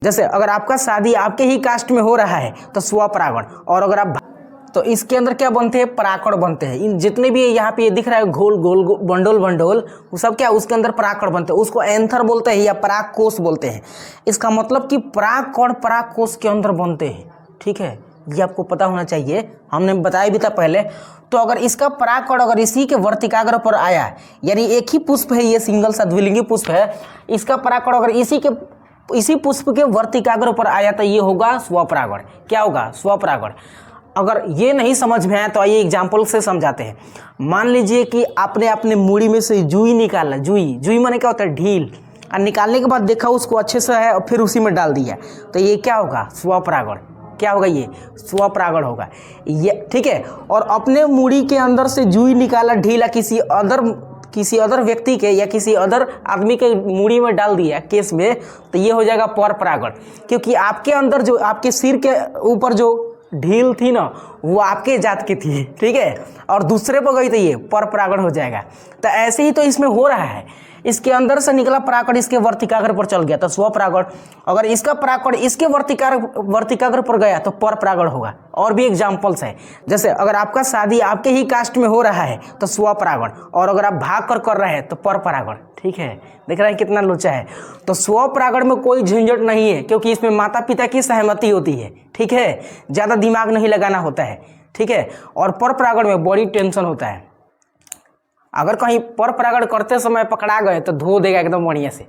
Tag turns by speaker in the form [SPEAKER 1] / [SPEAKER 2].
[SPEAKER 1] जैसे अगर आपका शादी आपके ही कास्ट में हो रहा है तो स्वपरागण, और अगर आप तो इसके अंदर क्या बनते हैं, परागण बनते हैं। इन जितने भी यहाँ पे ये दिख रहा है गोल गोल बंडोल बंडोल, वो सब क्या उसके अंदर परागण बनते हैं। उसको एंथर बोलते हैं या परागकोश बोलते हैं। इसका मतलब कि परागकण परागकोश के अंदर बनते हैं। ठीक है, ये आपको पता होना चाहिए, हमने बताया भी था पहले। तो अगर इसका परागकण अगर इसी के वर्तिकाग्र पर आया, यानी एक ही पुष्प है, ये सिंगल सा द्विलिंगी पुष्प है, इसका परागकण अगर इसी पुष्प के वर्तिकाग्र पर आया तो ये होगा स्वपरागण। क्या होगा, स्वपरागण। अगर ये नहीं समझ में आया तो आइए एग्जाम्पल से समझाते हैं। मान लीजिए कि आपने अपने मूड़ी में से जुई निकाला, जुई माने क्या होता है, ढील, और निकालने के बाद देखा उसको अच्छे से है और फिर उसी में डाल दिया, तो ये क्या होगा, स्वपरागण। क्या होगा, ये स्वपरागण होगा ये। ठीक है, और अपने मूड़ी के अंदर से जुई निकाला ढीला किसी अदर व्यक्ति के या किसी अदर आदमी के मूड़ी में डाल दिया केस में, तो ये हो जाएगा परपरागण। क्योंकि आपके अंदर जो आपके सिर के ऊपर जो ढील थी ना, वो आपके जात की थी। ठीक है, और दूसरे पर गई तो ये परपरागण हो जाएगा। तो ऐसे ही तो इसमें हो रहा है, इसके अंदर से निकला परागण इसके वर्तिकाग्र पर चल गया तो स्वपरागण। अगर इसका परागण इसके वर्तिकाग्र पर गया तो परपरागण होगा। और भी एग्जाम्पल्स है, जैसे अगर आपका शादी आपके ही कास्ट में हो रहा है तो स्वपरागण, और अगर आप भाग कर रहे हैं तो परपरागण। ठीक है, देख रहे हैं कितना लोचा है। तो स्वपरागण में कोई झंझट नहीं है, क्योंकि इसमें माता पिता की सहमति होती है। ठीक है, ज़्यादा दिमाग नहीं लगाना होता है। ठीक है, और परपरागण में बड़ी टेंशन होता है। अगर कहीं परपरागण करते समय पकड़ा गए तो धो देगा एकदम बढ़िया से।